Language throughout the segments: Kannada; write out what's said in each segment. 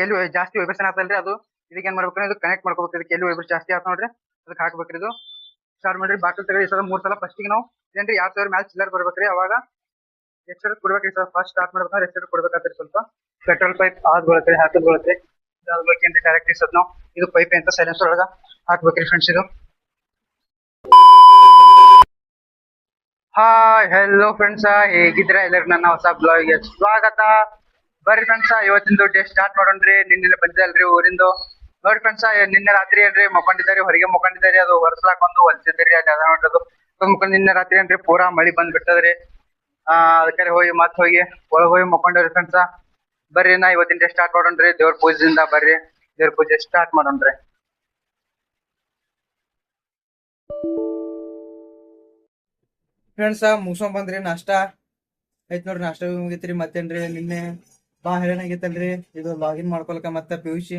ಎಲ್ಲಿ ಜಾಸ್ತಿ ವೈಬ್ರೇಷನ್ ಆಗ್ತಲ್ರಿ ಅದು ಇದಕ್ಕೆ ಏನ್ ಮಾಡ್ಬೇಕ್ರಿ ಇದು ಕನೆಕ್ಟ್ ಮಾಡ್ಕೋಬೇಕು. ಇದಕ್ಕೆ ಎಲ್ಲಿ ವೈಬ್ರೇಷನ್ ಜಾಸ್ತಿ ಆತ ನೋಡ್ರಿ ಅದಕ್ಕೆ ಹಾಕ್ಬೇಕ್ರಿ. ಇದು ಸ್ಟಾರ್ಟ್ ಮಾಡ್ರಿ. ಬಾಕಲ್ ತೆಗೆದು ಈ ಸಲ 3 ಸಲ ಫಸ್ಟಿಗೆ ನಾವು ಏನ್ರಿ 2000 ಮ್ಯಾಲ ಚಿಲ್ಲರ್ ಬರ್ಬೇಕ್ರಿ. ಅವಾಗ ಎಕ್ಸ್ಟ್ರಾ ಕೊಡ್ಬೇಕ್ರಿ ಸರ್. ಫಸ್ಟ್ ಸ್ಟಾರ್ಟ್ ಮಾಡ್ಬೇಕಾದ್ರೆ ಎಕ್ಸ್ಟ್ರಾ ಕೊಡ್ಬೇಕಾಗ್ತದೆ. ಸ್ವಲ್ಪ ಪೆಟ್ರೋಲ್ ಪೈಪ್ ಹಾಕಿ ಹಾಕಿ ಏನ್ರಿ ಡೈರೆಕ್ಟ್ ಇಸದ್ ನಾವು ಇದು ಪೈಪ್ ಅಂತ ಸೈಲೆನ್ಸರ್ ಒಳಗ ಹಾಕ್ಬೇಕ್ರಿ ಫ್ರೆಂಡ್ಸ್. ಇದು ಹಾಯ್ ಹೆಲೋ ಫ್ರೆಂಡ್ಸ್, ಹೇಗಿದ್ರೆ ಎಲ್ಲರಿಗೂ ನನ್ನ ಹೊಸ ಬ್ಲಾಗ್ಗೆ ಸ್ವಾಗತ. ಬರ್ರಿ ಫ್ರೆಂಡ್ಸ್, ಇವತ್ತಿಂದು ಡೇ ಸ್ಟಾರ್ಟ್ ಮಾಡೋಣ್ರಿ. ನಿನ್ನೆ ಬಂದಿದ್ದಲ್ರಿ ಊರಿಂದು. ನೋಡಿ ಫ್ರೆಂಡ್ಸ್, ನಿನ್ನೆ ರಾತ್ರಿ ಏನ್ರಿ ಮಕ್ಕೊಂಡಿದ್ದಾರೆ, ಹೊರಗೆ ಮಕ್ಕೊಂಡಿದ್ದಾರೆ. ಅದು ಹೊರಸ್ಲಾಕ್ ಒಂದು ಹೊಲ್ಸಿದ್ರಿ ಅಲ್ಲಿ ಅದ ನೋಡ್ರಿ. ಅದು ನಿನ್ನೆ ರಾತ್ರಿ ಏನ್ರಿ ಪೂರಾ ಮಳಿ ಬಂದ್ ಬಿಟ್ಟದ್ರಿ. ಅದಕ್ಕೆ ಹೋಗಿ ಒಳಗ್ ಹೋಗಿ ಮಕ್ಕೊಂಡವ್ರಿ ಫ್ರೆಂಡ್ಸ್. ಬರ್ರಿ ನಾ ಇವತ್ತಿನ ಡೇ ಸ್ಟಾರ್ಟ್ ಮಾಡೋಣ್ರಿ. ದೇವ್ರ ಪೂಜೆಯಿಂದ ಬರ್ರಿ, ದೇವ್ರ ಪೂಜೆ ಸ್ಟಾರ್ಟ್ ಮಾಡೋಣ್ರಿ. ಫ್ರೆಂಡ್ಸ್ ಮುಗಿಸ್ಕೊಂಡ್ ಬಂದ್ರಿ. ನಾಷ್ಟ ಐತ್ ನೋಡ್ರಿ. ನಾಷ್ಟ ಮುಗಿತ್ರಿ. ಮತ್ತೇನ್ರಿ ನಿನ್ನೆ ಬಾ ಹೇಳೇನಾಗಿತ್ತಲ್ರಿ ಇದು ಲಾಗಿನ್ ಮಾಡ್ಕೊಳಕ ಮತ್ತೆ PUC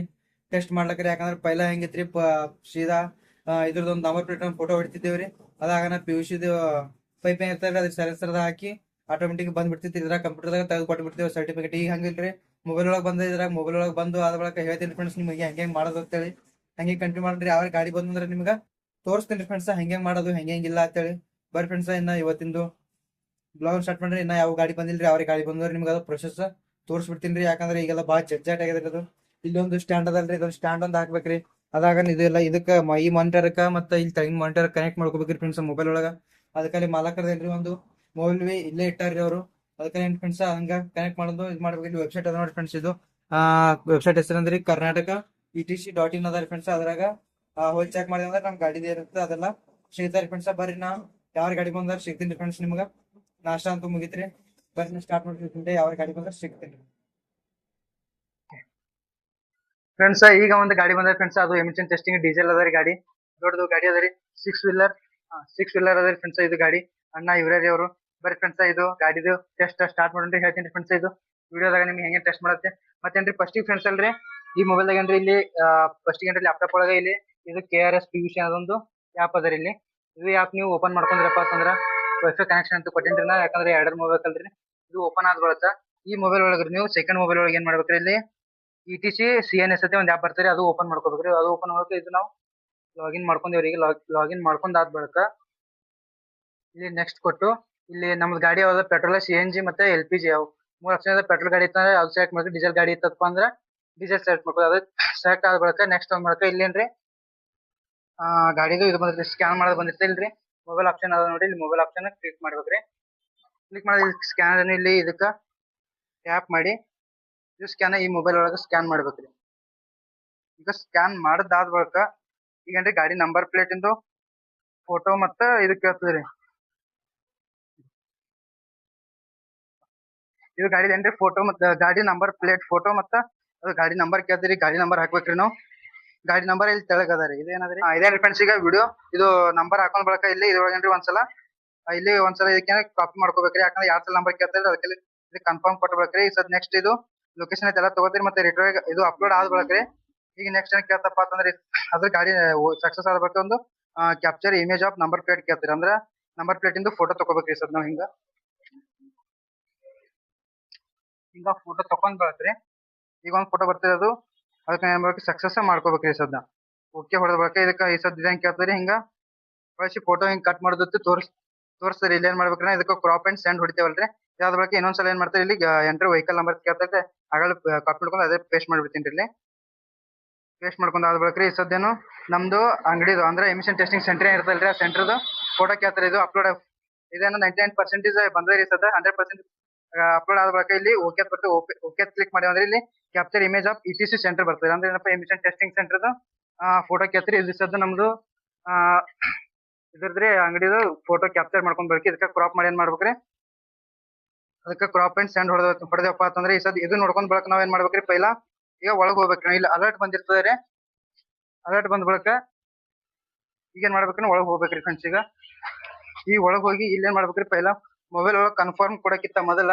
ಟೆಸ್ಟ್ ಮಾಡ್ಲಕ್ರಿ. ಯಾಕಂದ್ರೆ ಪೈಲಾ ಹೆಂಗಿತ್ರಿ ಸೀದಾ ಇದ್ರದೊಂದು ನಂಬರ್ ಪ್ಲೇಟ್ ಒಂದು ಫೋಟೋ ಹೊಡಿತಿದ್ದೇವ್ರಿ. ಅದಾಗನ PUC ಪೈಪ್ ಏನ್ ಇರ್ತಾರ ಅದ್ರ ಸೆಲೆನ್ಸರ್ದ ಹಾಕಿ ಆಟೋಮೆಟಿಕ್ ಬಂದ್ಬಿಡ್ತಿತ್ತು. ಇದ್ರಾಗ ಕಂಪ್ಯೂಟರ್ದಾಗ ತೆಗೆದು ಕೊಟ್ಬಿಡ್ತೀವಿ ಸರ್ಟಿಫಿಕೇಟ್. ಈಗ ಹಂಗಿಲ್ರಿ, ಮೊಬೈಲ್ ಒಳಗೆ ಬಂದ. ಇದ್ರಾಗ ಮೊಬೈಲ್ ಒಳಗೆ ಬಂದು ಅದ ಬಳಕ ಹೇಳ್ತೀನಿ ಫ್ರೆಂಡ್ಸ್ ನಿಮಗೆ ಹೆಂಗೆ ಮಾಡೋದು ಅಂತೇಳಿ. ಹಂಗೆ ಕಂಟಿನ್ಯೂ ಮಾಡ್ರಿ. ಯಾವ ಗಾಡಿ ಬಂದ್ರೆ ನಿಮ್ಗೆ ತೋರಿಸ್ತೀನಿ ಫ್ರೆಂಡ್ಸ್ ಹೆಂಗೆ ಮಾಡೋದು ಹೆಂಗಿಲ್ಲ ಅಂತೇಳಿ. ಬರ್ರಿ ಫ್ರೆಂಡ್ಸ್, ಇನ್ನ ಇವತ್ತಿಂದು ಬ್ಲಾಗ್ ಸ್ಟಾರ್ಟ್ ಮಾಡ್ರಿ. ಇನ್ನ ಯಾವ ಗಾಡಿ ಬಂದಿಲ್ರಿ, ಅವ್ರಿಗೆ ಗಾಡಿ ಬಂದವ್ರಿ ನಿಮ್ಗೆ ಅದು ಪ್ರೊಸೆಸ್ ತೋರಿಸ್ಬಿಡ್ತೀನಿ ರೀ. ಯಾಕಂದ್ರೆ ಈಗೆಲ್ಲ ಭಾಳ ಜಡ್ಜಾಟ್ ಆಗಿದ್ರಿ. ಅದು ಇಲ್ಲೊಂದು ಸ್ಟ್ಯಾಂಡ್ ಅದಲ್ರಿ, ಇದೊಂದು ಸ್ಟ್ಯಾಂಡ್ ಒಂದು ಹಾಕ್ಬೇಕ್ರಿ. ಅದಾಗ ಇದೆಲ್ಲ ಇದಕ್ಕೆ ಈ ಮಾನಿಟರ್ಕ ಮತ್ತೆ ಇಲ್ಲಿ ತೆಗಿನ ಮಾನಿಟರ್ ಕನೆಕ್ಟ್ ಮಾಡ್ಕೋಬೇಕ್ರಿ ಫ್ರೆಂಡ್ಸ್ ಮೊಬೈಲ್ ಒಳಗ. ಅದಕ್ಕೆ ಮಾಲಕರದೇನ್ರಿ ಒಂದು ಮೊಬೈಲ್ ಇಲ್ಲೇ ಇಟ್ಟಾರ್ರಿ ಅವರು. ಅದಕ್ಕೆ ಏನ್ ಫ್ರೆಂಡ್ಸ್ ಹಂಗ ಕನೆಕ್ಟ್ ಮಾಡೋದು ಇದು ಮಾಡ್ಬೇಕು. ವೆಬ್ಸೈಟ್ ಅದ ನೋಡಿ ಫ್ರೆಂಡ್ಸ್. ಇದು ವೆಬ್ಸೈಟ್ ಹೆಸರಂದ್ರಿ ಕರ್ನಾಟಕ etc.in ಅದ ಫ್ರೆಂಡ್ಸ್. ಅದ್ರಾಗ ಹೋಗಿ ಚೆಕ್ ಮಾಡಿದ್ರೆ ಅಂದ್ರೆ ನಮ್ ಗಾಡಿದ ಇರುತ್ತೆ ಅದೆಲ್ಲ ಸಿಗ್ತಾರೆ ಫ್ರೆಂಡ್ಸ್. ಬರ್ರಿ ನಾ ಯಾವ ಗಾಡಿ ಬಂದ್ರೆ ಸಿಗ್ತೀನಿ ಫ್ರೆಂಡ್ಸ್. ನಿಮ್ಗೆ ನಾಷ್ಟ ಅಂತೂ ಮುಗಿತ್ರಿ. ಬರ್ರಿ ಸ್ಟಾರ್ಟ್ ಮಾಡ್ತಿರ್ತೀನಿ. ಯಾವ ಗಾಡಿ ಬಂದ್ರೆ ಸಿಗ್ತೀನಿ ಫ್ರೆಂಡ್ಸ್. ಈಗ ಒಂದು ಗಾಡಿ ಬಂದ್ರೆ ಫ್ರೆಂಡ್ಸ್, ಅದು ಎಮಿಷನ್ ಟೆಸ್ಟಿಂಗ್ ಡೀಸೆಲ್ ಅದ ರೀ ಗಾಡಿ. ದೊಡ್ಡದು ಗಾಡಿ ಅದ ರೀ. 6 ವೀಲರ್ ಅದ ರೀ ಫ್ರೆಂಡ್ಸ್. ಇದು ಗಾಡಿ ಅಣ್ಣ ಇವ್ರಿ ಅವರು. ಬರ್ರಿ ಫ್ರೆಂಡ್ಸ್, ಇದು ಗಾಡಿದು ಟೆಸ್ಟ್ ಸ್ಟಾರ್ಟ್ ಮಾಡೋಣ್ರಿ. ಹೇಳ್ತೀನಿ ಫ್ರೆಂಡ್ಸ್ ಇದು ವಿಡಿಯೋದಾಗ ನಿಮ್ಗೆ ಹೆಂಗೆ ಟೆಸ್ಟ್ ಮಾಡುತ್ತೆ. ಮತ್ತೇನ್ರಿ ಫಸ್ಟಿಗೆ ಫ್ರೆಂಡ್ಸ್ ಅಲ್ರಿ ಈ ಮೊಬೈಲ್ದಾಗ ಏನ್ರಿ ಇಲ್ಲಿ ಫಸ್ಟಿಗೆ ಏನ್ರಿ ಲ್ಯಾಪ್ಟಾಪ್ ಒಳಗೆ ಇಲ್ಲಿ ಇದು KRS PUC ಅದೊಂದು ಆ್ಯಪ್ ಅದ ರೀ. ಇಲ್ಲಿ ಇದು ಆ್ಯಪ್ ನೀವು ಓಪನ್ ಮಾಡ್ಕೊಂಡ್ರಪ್ಪ ಅಂತಂದ್ರ ವೈಫೈ ಕನೆಕ್ಷನ್ ಅಂತ ಕೊಟ್ಟಿನ್ರಿ ನಾ. ಯಾಕಂದ್ರೆ 2 ಮೊಬೈಲ್ ಅಲ್ರಿ ಇದು ಓಪನ್ ಆದ ಬಳಕ ಈ ಮೊಬೈಲ್ ಒಳಗ್ರಿ ನೀವು ಸೆಕೆಂಡ್ ಮೊಬೈಲ್ ಒಳಗೆ ಏನ್ ಮಾಡ್ಬೇಕ್ರಿ, ಇಲ್ಲಿ ETC CNS ಅಂತ ಒಂದು ಆ್ಯಪ್ ಬರ್ತಾರೆ. ಅದು ಓಪನ್ ಮಾಡ್ಕೋಬೇಕ್ರಿ. ಅದು ಓಪನ್ ಮಾಡೋಕೆ ಇದು ನಾವು ಲಾಗಿನ್ ಮಾಡ್ಕೊಂಡೇವ್ರಿ. ಈಗ ಲಾಗಿನ್ ಮಾಡ್ಕೊಂಡಾದ ಬಳಿಕ ಇಲ್ಲಿ ನೆಕ್ಸ್ಟ್ ಕೊಟ್ಟು ಇಲ್ಲಿ ನಮ್ದು ಗಾಡಿ ಯಾವ್ದು ಪೆಟ್ರೋಲ್ CNG ಮತ್ತೆ LPG ಯಾವ 3 ಆಪ್ಷನ್ ಇದೆ. ಪೆಟ್ರೋಲ್ ಗಾಡಿ ಇತ್ತಂದ್ರೆ ಅದು ಸೆಲೆಕ್ಟ್ ಮಾಡ್ಕೊಂಡು, ಡೀಸೆಲ್ ಗಾಡಿ ಇತ್ತಪ್ಪ ಅಂದ್ರೆ ಡೀಸೆಲ್ ಸೆಲೆಕ್ಟ್ ಮಾಡ್ಕೊಂಡು. ಅದು ಸೆಲೆಕ್ಟ್ ಆದ ಬಳಿಕ ನೆಕ್ಸ್ಟ್ ಒಂದು ಮಾಡ್ಕ ಇಲ್ಲೇನ್ರಿ ಗಾಡಿದು ಇದು ಬಂದಿರ್ತದೆ, ಸ್ಕ್ಯಾನ್ ಮಾಡೋದು ಬಂದಿರ್ತದೆ. ಇಲ್ರಿ ಮೊಬೈಲ್ ಆಪ್ಷನ್ ಅದ ನೋಡಿ, ಇಲ್ಲಿ ಮೊಬೈಲ್ ಆಪ್ಷನ್ ಕ್ಲಿಕ್ ಮಾಡ್ಬೇಕ್ರಿ. ಕ್ಲಿಕ್ ಮಾಡಿ ಸ್ಕ್ಯಾನ್ ಇಲ್ಲಿ ಇದಕ್ಕೆ ಟ್ಯಾಪ್ ಮಾಡಿ ಇದು ಸ್ಕ್ಯಾನ್ ಈ ಮೊಬೈಲ್ ಒಳಗೆ ಸ್ಕ್ಯಾನ್ ಮಾಡ್ಬೇಕ್ರಿ. ಈಗ ಸ್ಕ್ಯಾನ್ ಮಾಡದಾದ ಬಳಿಕ ಈಗೇನ್ರಿ ಗಾಡಿ ನಂಬರ್ ಪ್ಲೇಟ್ ಇಂದು ಫೋಟೋ ಮತ್ತ ಇದು ಕೇಳ್ತದ್ರಿ. ಇದು ಗಾಡಿ ಏನ್ರಿ ಫೋಟೋ ಮತ್ತ ಗಾಡಿ ನಂಬರ್ ಪ್ಲೇಟ್ ಫೋಟೋ ಮತ್ತ ಅದು ಗಾಡಿ ನಂಬರ್ ಕೇಳ್ತೀರಿ. ಗಾಡಿ ನಂಬರ್ ಹಾಕ್ಬೇಕ್ರಿ ನಾವು. ಗಾಡಿ ನಂಬರ್ ಇಲ್ಲಿ ತೆಳಗ್ ಅದ ರೀ. ಇದೇನದ್ರಿ ಇದೇನ್ರಿ ಫ್ರೆಂಡ್ಸ್. ಈಗ ವಿಡಿಯೋ ಇದು ನಂಬರ್ ಹಾಕೊಂಡ್ ಬಳಕ ಇಲ್ಲಿ ಇದ್ರೊಳಗೇನ್ರಿ ಒಂದ್ಸಲ ಇದಕ್ಕೆ ಕಾಪಿ ಮಾಡ್ಕೋಬೇಕ್ರಿ. ಯಾಕಂದ್ರೆ 2 ಸಲ ನಂಬರ್ ಕೇಳ್ತಾರೆ. ಅದಕ್ಕೆ ಇದು ಕನ್ಫರ್ಮ್ ಕೊಟ್ಬೇಕ್ರಿ. ಸದ್ ನೆಕ್ಸ್ಟ್ ಇದು ಲೊಕೇಶನ್ ಐತೆಲ್ಲ ತಗೋತೀರಿ. ಮತ್ತೆ ರಿಟರ್ನ್ ಇದು ಅಪ್ಲೋಡ್ ಆದ ಬಳಕ್ರಿ ಈಗ ನೆಕ್ಸ್ಟ್ ಏನ್ ಕೇಳ್ತಪ್ಪ ಅಂತಂದ್ರೆ ಅದ್ರ ಗಾಡಿ ಸಕ್ಸಸ್ ಆದ ಬಳಿಕ ಒಂದು capture image of number plate ಕೇಳ್ತೀರಿ. ಅಂದ್ರೆ ನಂಬರ್ ಪ್ಲೇಟ್ ಇಂದು ಫೋಟೋ ತಗೋಬೇಕ್ರಿ. ಸದ್ ನಾವು ಹಿಂಗ ಫೋಟೋ ತಕೊಂಡ್ ಬಳಕ್ರಿ. ಈಗ ಒಂದು ಫೋಟೋ ಬರ್ತದೆ. ಅದು ಅದಕ್ಕೆ ಏನ್ ಮಾಡ್ಬೇಕು, ಸಕ್ಸಸ್ ಮಾಡ್ಕೋಬೇಕ್ರಿ. ಸದ್ನ ಓಕೆ ಹೊಡೆದ ಬಳಕ ಇದಕ್ಕೆ ಈ ಸದ್ ಡಿಸೈನ್ ಕೇಳ್ತೀರಿ. ಹಿಂಗ ಕಳಿಸಿ ಫೋಟೋ ಹಿಂಗ್ ಕಟ್ ಮಾಡೋದಕ್ಕೆ ತೋರಿಸ್ತಾರೆ. ಇಲ್ಲಿ ಏನ್ ಮಾಡ್ಬೇಕ್ರಿ, ಇದಕ್ಕೆ ಕ್ರಾಪ್ ಅಂಡ್ ಸೆಂಡ್ ಹೊಡಿತೇವಲ್ರಿ. ಯಾವ್ದ ಬಳಕ ಇನ್ನೊಂದ್ಸಲ ಏನ್ ಮಾಡ್ತಾರೆ, ಇಲ್ಲಿ ಎಂಟ್ರಿ ವೆಹಿಕಲ್ ನಂಬರ್ ಕೇಳ್ತಾರೆ. ಆಗಲೇ ಕಾಪಿ ಮಾಡ್ಕೊಂಡು ಅದೇ ಪೇಸ್ಟ್ ಮಾಡ್ಬಿಡ್ತೀನಿ ಇಲ್ಲಿ. ಪೇಸ್ಟ್ ಮಾಡ್ಕೊಂಡು ಆದ ಬಳಕ್ರಿ ಈ ಸದ್ದೇನು ನಮ್ದು ಅಂಗಡಿದು ಅಂದ್ರೆ ಎಮಿಷನ್ ಟೆಸ್ಟಿಂಗ್ ಸೆಂಟರ್ ಇರ್ತಲ್ರಿ, ಆ ಸೆಂಟರ್ದು ಫೋಟೋ ಕೇಳ್ತಾರೆ. ಇದು ಅಪ್ಲೋಡ್ ಇದೇನು 99% ಬಂದ್ರೆ ಈ ಸದ 100% ಅಪ್ಲೋಡ್ ಆದ ಬಳಕ ಇಲ್ಲಿ ಓಕೆ ಬರ್ತದೆ. ಓಕೆ ಕ್ಲಿಕ್ ಮಾಡಿ ಅಂದ್ರೆ ಇಲ್ಲಿ capture image of ETC centre ಬರ್ತದೆ. ಅಂದ್ರೆ ಏನಪ್ಪ, ಎಮಿಷನ್ ಟೆಸ್ಟಿಂಗ್ ಸೆಂಟರ್ದು ಫೋಟೋ ಕೇಳ್ತೀರಿ. ಇದು ಸದ್ದ ನಮ್ದು ಇದ್ರದ್ರಿ ಅಂಗಡಿದು ಫೋಟೋ ಕ್ಯಾಪ್ಚರ್ ಮಾಡ್ಕೊಂಡ್ ಬರ್ಕಿ ಇದಕ್ಕೆ ಕ್ರಾಪ್ ಮಾಡಿ ಏನ್ ಮಾಡ್ಬೇಕ್ರಿ, ಅದಕ್ಕೆ ಕ್ರಾಪ್ ಅಂಡ್ ಸೆಂಡ್ ಹೊಡೆದಪ್ಪ ಅಂತಂದ್ರೆ ಈ ಸದ್ ಇದು ನೋಡ್ಕೊಂಡ್ ಬಳಕ ನಾವ್ ಏನ್ ಮಾಡ್ಬೇಕ್ರಿ, ಪೈಲಾ ಈಗ ಒಳಗ್ ಹೋಗ್ಬೇಕ್ರಿ. ಇಲ್ಲಿ ಅಲರ್ಟ್ ಬಂದಿರ್ತದೆ ರೀ. ಅಲರ್ಟ್ ಬಂದ ಬಳಕ ಈಗ ಏನ್ ಮಾಡ್ಬೇಕ್ರಿ, ಒಳಗ್ ಹೋಗ್ಬೇಕ್ರಿ ಫ್ರೆಂಡ್ಸ್. ಈಗ ಒಳಗ್ ಹೋಗಿ ಇಲ್ಲಿ ಏನ್ ಮಾಡ್ಬೇಕ್ರಿ, ಪೈಲಾ ಮೊಬೈಲ್ ಒಳಗ್ ಕನ್ಫರ್ಮ್ ಕೊಡಕ್ಕಿಂತ ಮೊದಲ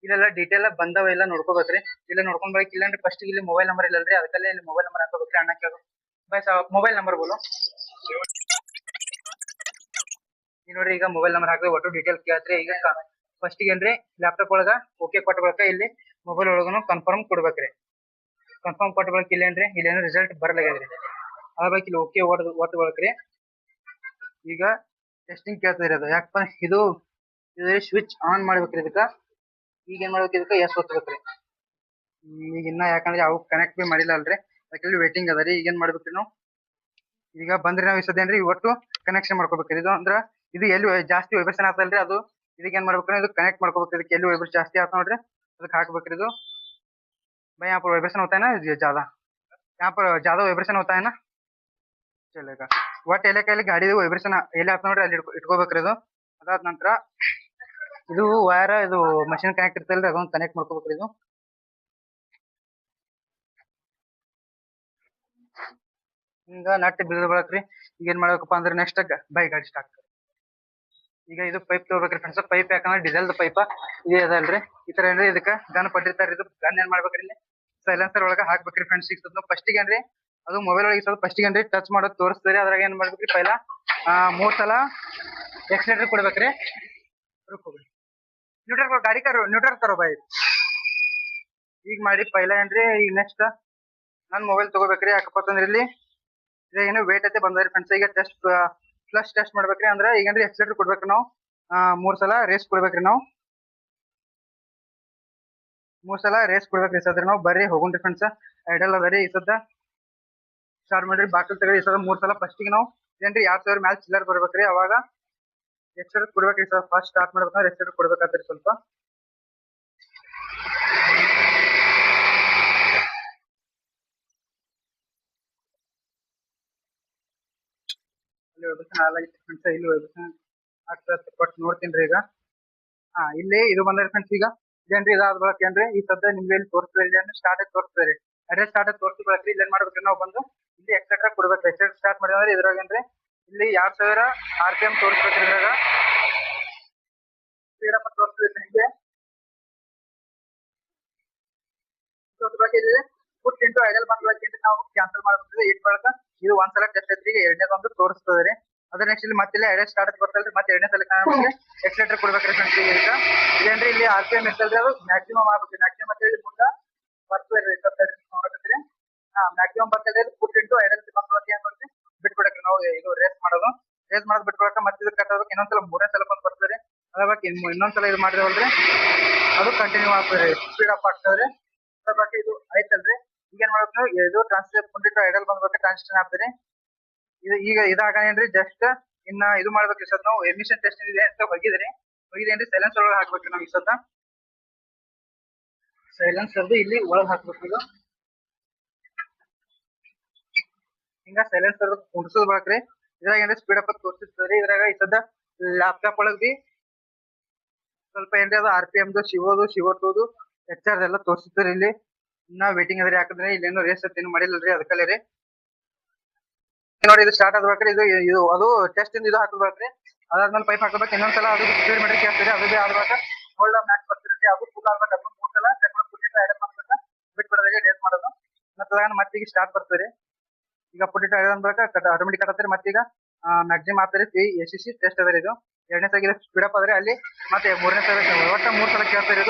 ಇಲ್ಲೆಲ್ಲ ಡೀಟೇಲ್ ಬಂದವ ಎಲ್ಲ ನೋಡ್ಕೋಬೇಕ್ರಿ. ಇಲ್ಲ ನೋಡ್ಕೊಂಡ್ ಬಳಿಕ ಇಲ್ಲೇನ್ರಿ ಫಸ್ಟ್ ಇಲ್ಲಿ ಮೊಬೈಲ್ ನಂಬರ್ ಇಲ್ಲಲ್ರಿ, ಅದಕ್ಕಲ್ಲೇ ಇಲ್ಲಿ ಮೊಬೈಲ್ ನಂಬರ್ ಹಾಕೋಬೇಕ್ರಿ. ಅಣ್ಣ ಕೇಳು ಮೊಬೈಲ್ ನಂಬರ್ ಬೋಲು ಈ ನೋಡ್ರಿ. ಈಗ ಮೊಬೈಲ್ ನಂಬರ್ ಹಾಕಿದ್ರೆ ಒಟ್ಟು ಡೀಟೇಲ್ ಕೇಳ್ತ್ರಿ. ಈಗ ಫಸ್ಟ್ ಏನ್ರಿ ಲ್ಯಾಪ್ಟಾಪ್ ಒಳಗ ಓಕೆ ಕೊಟ್ಟ ಬಳಕ ಇಲ್ಲಿ ಮೊಬೈಲ್ ಒಳಗನು ಕನ್ಫರ್ಮ್ ಕೊಡ್ಬೇಕ್ರಿ. ಕನ್ಫರ್ಮ್ ಕೊಟ್ಟು ಬಳಕ ಇಲ್ಲೇನ್ರಿ ಇಲ್ಲೇನು ರಿಸಲ್ಟ್ ಬರಲಾಗ್ಯದ್ರಿ ಅದ ಬಳಕ ಇಲ್ಲಿ ಓಕೆ ಒಟ್ಟು ಬಳಕ್ರಿ ಈಗ ಟೆಸ್ಟಿಂಗ್ ಕೇಳ್ತದ್ರಿ ಅದು ಯಾಕಪ್ಪ ಇದು ಸ್ವಿಚ್ ಆನ್ ಮಾಡ್ಬೇಕ್ರಿ ಇದಕ್ಕ ಈಗ ಏನ್ ಮಾಡ್ಬೇಕು ಇದಕ್ಕ ಎಸ್ ಒತ್ತಬೇಕ್ರಿ ಈಗ ಇನ್ನ ಯಾಕಂದ್ರೆ ಅವು ಕನೆಕ್ಟ್ ಬಿ ಮಾಡಿಲ್ಲ ಅಲ್ರಿ ಅದಕ್ಕೆ ವೇಟಿಂಗ್ ಅದ ರೀ ಈಗ ಏನ್ ಮಾಡ್ಬೇಕ್ರಿ ನಾವು ಈಗ ಬಂದ್ರಿ ನಾವು ಇಸದೇನ್ರಿ ಒಟ್ಟು ಕನೆಕ್ಷನ್ ಮಾಡ್ಕೋಬೇಕ್ರಿ ಇದು ಅಂದ್ರ ಇದು ಎಲ್ಲಿ ಜಾಸ್ತಿ ವೈಬ್ರೇಷನ್ ಆಗ್ತಲ್ರಿ ಅದು ಇದಕ್ಕೆ ಏನ್ ಮಾಡ್ಬೇಕ್ರಿ ಇದು ಕನೆಕ್ಟ್ ಮಾಡ್ಕೋಬೇಕ್ರಿ ಇದಕ್ಕೆ ಎಲ್ಲಿ ವೈಬ್ರೇಷನ್ ಜಾಸ್ತಿ ಆತ ನೋಡ್ರಿ ಅದಕ್ಕೆ ಹಾಕ್ಬೇಕ್ರಿ ಇದು भाई यहाँ पर वाइब्रेशन होता है ना ज्यादा यहाँ पर ज्यादा वाइब्रेशन होता है ना चलेगा ಒಟ್ಟು ಎಲೆ ಗಾಡಿ ವೈಬ್ರೇಷನ್ ಎಲೆ ಆತ ನೋಡ್ರಿ ಅಲ್ಲಿ ಇಟ್ಕೋಬೇಕ್ರಿ ಇದು ಅದಾದ ನಂತರ ಇದು ವೈರ್ ಇದು ಮಷಿನ್ ಕನೆಕ್ಟ್ ಇರ್ತಲ್ರಿ ಅದೊಂದು ಕನೆಕ್ಟ್ ಮಾಡ್ಕೋಬೇಕ್ರಿ ಇದು ಹಿಂಗ ನಟ್ ಬಿಗಿದ ಬಳಕ್ರಿ ಈಗ ಏನ್ ಮಾಡ್ಬೇಕಪ್ಪ ಅಂದ್ರೆ ನೆಕ್ಸ್ಟ್ ಬೈ ಗಾಡಿ ಸ್ಟಾರ್ಟ್ ಈಗ ಇದು ಪೈಪ್ ತಗೋಬೇಕ್ರಿ ಫ್ರೆಂಡ್ಸ್ ಪೈಪ್ ಯಾಕಂದ್ರೆ ಡೀಸೆಲ್ ಪೈಪ ಇದೇ ಅದಲ್ರಿ ಈ ತರ ಏನ್ರಿ ಇದಕ್ಕ ಗನ್ ಪಟ್ಟಿರ್ತಾರ ಇದು ಗನ್ ಏನ್ ಮಾಡ್ಬೇಕ್ರಿ ಇಲ್ಲಿ ಸೈಲೆನ್ಸರ್ ಒಳಗ ಹಾಕ್ಬೇಕ್ರಿ ಫ್ರೆಂಡ್ಸ್ ಈಗ ಫಸ್ಟ್ ಏನ್ರಿ ಅದು ಮೊಬೈಲ್ ಒಳಗೆ ಸ್ವಲ್ಪ ಫಸ್ಟ್ ಏನ್ರಿ ಟಚ್ ಮಾಡೋದು ತೋರಿಸ್ತದ್ರಿ ಅದ್ರಾಗ ಏನ್ ಮಾಡ್ಬೇಕ್ರಿ ಪೈಲ 3 ಸಲ ಎಕ್ಸಲೇಟರ್ ಕೊಡ್ಬೇಕ್ರಿ रुको न्यूट्रल करो गाड़ी करो न्यूट्रल करो भाई ಈಗ ಮಾಡಿ ಪೈಲ ಏನ್ರಿ ಈಗ ನೆಕ್ಸ್ಟ್ ನನ್ನ ಮೊಬೈಲ್ ತಗೋಬೇಕ್ರಿ ಯಾಕಪ್ಪ ಅಂತಂದ್ರೆ ಇಲ್ಲಿ ಏನು ವೇಟ್ ಐತೆ ಬಂದ್ರಿ ಫ್ರೆಂಡ್ಸ್ ಈಗ ಟೆಸ್ಟ್ ಫ್ಲಶ್ ಟೆಸ್ಟ್ ಮಾಡ್ಬೇಕ್ರಿ ಅಂದ್ರೆ ಈಗೇನ್ರಿ ಎಕ್ಸಲೇಟರ್ ಕೊಡ್ಬೇಕ್ರಿ ನಾವು 3 ಸಲ ರೇಸ್ ಕೊಡ್ಬೇಕ್ರಿ ನಾವು 3 ಸಲ ರೇಸ್ ಕೊಡ್ಬೇಕ್ರಿ ಸದ್ರ ನಾವು ಬರ್ರಿ ಹೋಗುಣ್ರಿ ಫ್ರೆಂಡ್ಸ್ ಐಡಲ್ ಅದರಿ ಈ ಸದ್ದ ಸ್ಟಾರ್ಟ್ ಮಾಡ್ರಿ ಬಾಕಲ್ ತಗೊಳ್ಳಿ ಈ ಸದ 3 ಸಲ ಫಸ್ಟ್ ಗೆ ನಾವು ಏನ್ರಿ 2000 ಮ್ಯಾಲ್ ಚಿಲ್ಲರ್ ಬರ್ಬೇಕ್ರಿ ಅವಾಗ ಎಕ್ಸಲೇಟರ್ ಕೊಡ್ಬೇಕ್ರಿ ಸರ್ ಫಸ್ಟ್ ಸ್ಟಾರ್ಟ್ ಮಾಡ್ಬೇಕಂದ್ರೆ ಎಕ್ಸಲೇಟರ್ ಕೊಡ್ಬೇಕಾಗ್ತದೆ ಸ್ವಲ್ಪ ಇಲ್ಲಿ ವೈಬ್ರೇಷನ್ ಆಗ್ತದೆ ಕೊಟ್ಟು ನೋಡ್ತೀನಿ ಈಗ ಇಲ್ಲಿ ಇದು ಬಂದ್ರೆ ಫ್ರೆಂಡ್ಸ್ ಈಗ ಇದೇನ್ರಿ ಇದಾದ ಬಳಕ ಏನ್ರಿ ಈ ಸದ್ಯ ನಿಮ್ಗೆ ಇಲ್ಲಿ ತೋರಿಸ್ತದೆ ಇಲ್ಲಿ ಸ್ಟಾರ್ಟ್ ಆಗಿ ತೋರಿಸ್ತದೆ ಅದೇ ಸ್ಟಾರ್ಟ್ ಆಗಿ ತೋರಿಸಿ ಬಳಕ್ರಿ ಇಲ್ಲಿ ಏನ್ ಮಾಡ್ಬೇಕ್ರಿ ನಾವು ಬಂದು ಇಲ್ಲಿ ಎಕ್ಸಲೇಟರ್ ಕೊಡ್ಬೇಕು ಎಕ್ಸಲೇಟರ್ ಸ್ಟಾರ್ಟ್ ಮಾಡಿದ್ರೆ ಇದ್ರಾಗ ಏನ್ರಿ ಇಲ್ಲಿ 2000 RPM ತೋರಿಸ್ಬೇಕ್ರಿ ಇದ್ರಾಗ ಸ್ಪೀಡಪ್ ತೋರಿಸ್ಬೇಕು ಹಿಂಗೆ ಪುಟ್ ಇಂಟು ಐಡಲ್ ಬಂದ್ಬೇಕಂದ್ರೆ ನಾವು ಕ್ಯಾನ್ಸಲ್ ಮಾಡ್ಬೇಕು ಇಟ್ ಬಳಕ ಇದು ಒಂದ್ಸಲ ಟೆಸ್ಟ್ ಐತ್ರಿ ಎರಡನೇದೊಂದು ತೋರಿಸ್ತದೆ ರೀ ಅದ್ರ ನೆಕ್ಸ್ಟ್ ಇಲ್ಲಿ ಮತ್ತೆ ಐಡಲ್ ಸ್ಟಾರ್ಟ್ ಬರ್ತಲ್ರಿ ಮತ್ತೆ ಎರಡನೇ ಸಲ ಎಕ್ಸಲೇಟರ್ ಕೊಡ್ಬೇಕ್ರಿ ಫ್ರೆಂಡ್ಸ್ ಈಗ ಇದೇನ್ರಿ ಇಲ್ಲಿ RPM ಇರ್ತಲ್ರಿ ಅದು ಮ್ಯಾಕ್ಸಿಮಮ್ ಆಗ್ಬೇಕು ಮ್ಯಾಕ್ಸಿಮಮ್ ಅಂತ ಹೇಳಿ ಮುಂದೆ ಬರ್ತದೆ ನೋಡಕತ್ರಿ ಮ್ಯಾಕ್ಸಿಮಮ್ ಬರ್ತದೆ ಪುಟ್ ಇಂಟು ಐಡಲ್ ಬಂದ್ಬೇಕು ಏನ್ ಮಾಡ್ತೀವಿ ಬಿಟ್ಬಿಡಕ್ರಿ ನಾವು ಇದು ರೇಸ್ ಮಾಡೋದು ಬಿಟ್ಬಿಡಕ ಮತ್ತೆ ಇದು ಕಟ್ ಆಗ್ಬೇಕು ಇನ್ನೊಂದ್ಸಲ 3ನೇ ಸಲ ಬಂದ್ ಬರ್ತದೆ ಅದ್ರ ಬಗ್ಗೆ ಇನ್ನೊಂದ್ಸಲ ಇದು ಮಾಡಿದೇವಲ್ರಿ ಅದು ಕಂಟಿನ್ಯೂ ಆಗ್ತದೆ ಸ್ಪೀಡ್ ಅಪ್ ಆಗ್ತದ್ರಿ ಅದ್ರ ಬಗ್ಗೆ ಇದು ಐತಲ್ರಿ ಈಗ ಏನ್ ಮಾಡ್ಬೇಕು ಇದು ಟ್ರಾನ್ಸ್ಲೇಟ್ ಕೊಂಡಿಟ್ಟು ಐಡಲ್ ಬಂದ್ಬೇಕು ಟ್ರಾನ್ಸ್ಲೇಷನ್ ಆಗ್ತದೆ ಇದು ಈಗ ಇದಾಗ ಏನ್ರಿ ಜಸ್ಟ್ ಇನ್ನ ಇದು ಮಾಡ್ಬೇಕ್ರಿ ಸರ್ ನಾವು ಎಮಿಷನ್ ಟೆಸ್ಟ್ ಇದೆ ಅಂತ ಹೋಗಿದೇನ್ರಿ ಸೈಲೆನ್ಸ್ ಒಳಗೆ ಹಾಕ್ಬೇಕ್ರಿ ನಾವು ಈ ಸತ ಸೈಲೆನ್ಸ್ ಅದು ಇಲ್ಲಿ ಒಳಗೆ ಹಾಕ್ಬೇಕು ಇದು ಹಿಂಗ ಸೈಲೆನ್ಸ್ ಅದು ಕುಂಡ್ಸೋದ್ ಬಳಕ್ರಿ ಇದ್ರಾಗ ಏನ್ರಿ ಸ್ಪೀಡ್ ಅಪ್ ತೋರಿಸ್ತದ್ರಿ ಇದ್ರಾಗ ಈ ಸದ್ದ ಲ್ಯಾಪ್ಟಾಪ್ ಒಳಗ್ ಬಿ ಸ್ವಲ್ಪ ಏನ್ರಿ ಅದು RPM ಶಿವೋದು HR ಎಲ್ಲ ತೋರಿಸ್ತದ್ರಿ ಇಲ್ಲಿ ಇನ್ನ ವೇಟಿಂಗ್ ಅದ್ರಿ ಯಾಕಂದ್ರೆ ಇಲ್ಲೇನು ರೇಸ್ ಏನು ಮಾಡಿಲ್ಲರಿ ಅದಕ್ಕಲ್ಲೇ ರೀ ನೋಡಿ ಇದು ಸ್ಟಾರ್ಟ್ ಆಗ್ಬೇಕ್ರಿ ಇದು ಅದು ಟೆಸ್ಟ್ ಇಂದ ಇದು ಹಾಕ್ಬೇಕ್ರಿ ಅದಾದ್ಮೇಲೆ ಪೈಪ್ ಹಾಕ್ಬೇಕು ಇನ್ನೊಂದ್ಸಲ ಅದು ಸ್ಪೀಡ್ ಮೀಟರ್ ಕೇಳ್ತೀರಿ ಅದು ಬಿ ಆಗ್ಬೇಕು ಹೋಲ್ಡ್ ಮ್ಯಾಕ್ಸ್ ಬರ್ತಿರಿ ಅದು ಫುಲ್ ಆಗ್ಬೇಕು ಅದು 3 ಸಲ ಚೆಕ್ ಮಾಡ್ಬಿಟ್ಟು ಐಡಲ್ ಮಾಡ್ಬೇಕು ಬಿಟ್ಬಿಡೋದ್ರಿ ರೇಸ್ ಮಾಡೋದು ಮತ್ತೆ ಈಗ ಸ್ಟಾರ್ಟ್ ಬರ್ತದೆ ಈಗ ಪುಟ್ಟಿಟ್ಟು ಐಡಲ್ ಅನ್ಬೇಕು ಆಟೋಮೆಟಿಕ್ ಆಗತ್ತೀರಿ ಮತ್ತೀಗ ಮ್ಯಾಕ್ಸಿಮಮ್ ಆಗ್ತದೆ SCC ಟೆಸ್ಟ್ ಅದ ಇದು ಎರಡನೇ ಸಲ ಸ್ಪೀಡ್ ಅಪ್ ಆದ್ರೆ ಅಲ್ಲಿ ಮತ್ತೆ 3ನೇ ಸಲ ಒಟ್ಟ 3 ಸಲ ಕೇಳ್ತಾರೆ